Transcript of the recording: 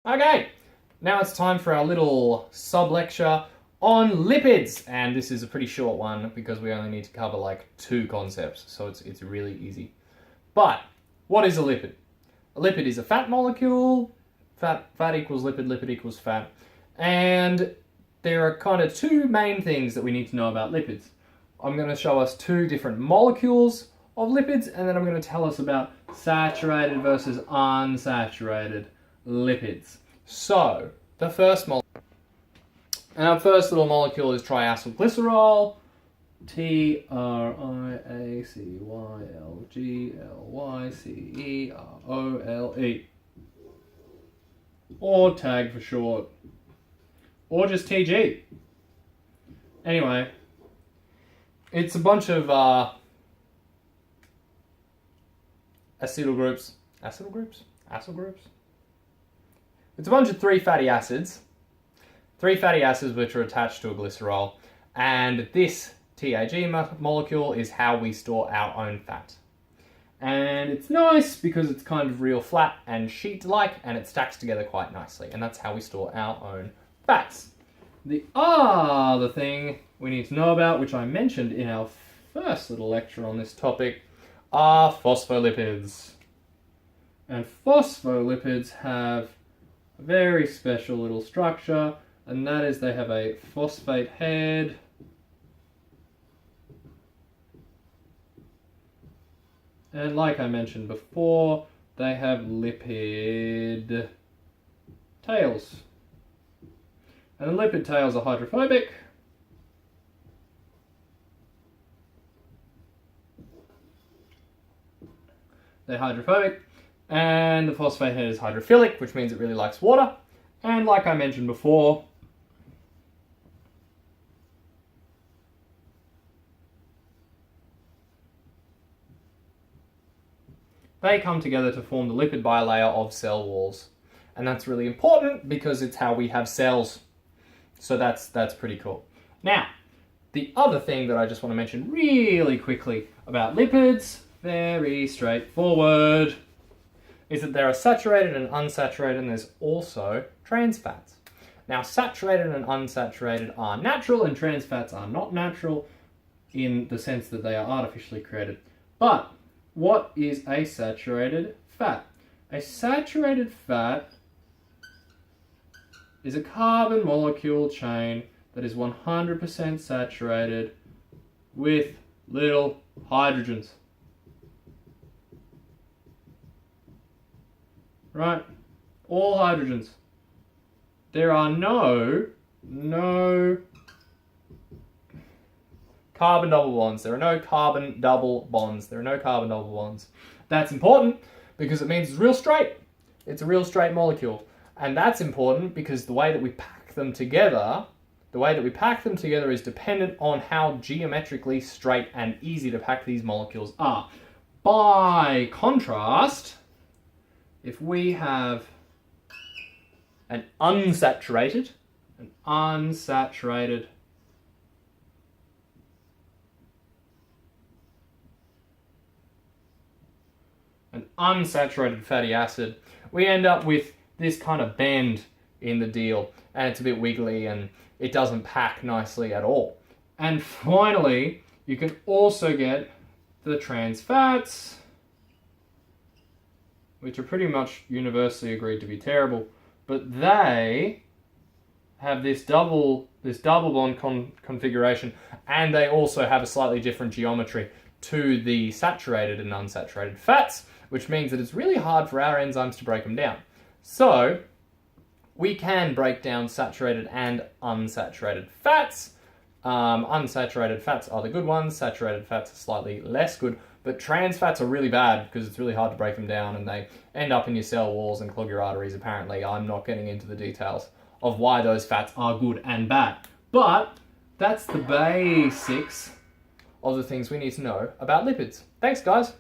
Okay, now it's time for our little sub-lecture on lipids, and this is a pretty short one because we only need to cover like 2 concepts, so it's really easy. But what is a lipid? A lipid is a fat molecule. Fat equals lipid, lipid equals fat. And there are kind of 2 main things that we need to know about lipids. I'm going to show us 2 different molecules of lipids, and then I'm going to tell us about saturated versus unsaturated lipids. So, the first molecule. And our first little molecule is triacylglycerol. Triacylglycerole. Or TAG for short. Or just TG. Anyway, it's a bunch of acyl groups. Acyl groups? Acyl groups? It's a bunch of 3 fatty acids. 3 fatty acids which are attached to a glycerol. And this TAG molecule is how we store our own fat. And it's nice because it's kind of real flat and sheet-like, and it stacks together quite nicely. And that's how we store our own fats. The other thing we need to know about, which I mentioned in our first little lecture on this topic, are phospholipids. And phospholipids have a very special little structure, and that is they have a phosphate head, and like I mentioned before, they have lipid tails. And the lipid tails are hydrophobic. They're hydrophobic. And the phosphate head is hydrophilic, which means it really likes water. And like I mentioned before, they come together to form the lipid bilayer of cell walls. And that's really important because it's how we have cells. So that's pretty cool. Now, the other thing that I just want to mention really quickly about lipids, very straightforward, is that there are saturated and unsaturated, and there's also trans fats. Now, saturated and unsaturated are natural, and trans fats are not natural in the sense that they are artificially created. But what is a saturated fat? A saturated fat is a carbon molecule chain that is 100% saturated with little hydrogens. Right? All hydrogens. There are no carbon double bonds. There are no carbon double bonds. There are no carbon double bonds. That's important because it means it's real straight. It's a real straight molecule. And that's important because the way that we pack them together, is dependent on how geometrically straight and easy to pack these molecules are. By contrast, if we have an unsaturated fatty acid, we end up with this kind of bend in the deal, and it's a bit wiggly and it doesn't pack nicely at all. And finally, you can also get the trans fats, which are pretty much universally agreed to be terrible, but they have this double bond configuration, and they also have a slightly different geometry to the saturated and unsaturated fats, which means that it's really hard for our enzymes to break them down. So, we can break down saturated and unsaturated fats. Unsaturated fats are the good ones, saturated fats are slightly less good, but trans fats are really bad because it's really hard to break them down and they end up in your cell walls and clog your arteries, apparently. I'm not getting into the details of why those fats are good and bad. But that's the basics of the things we need to know about lipids. Thanks, guys.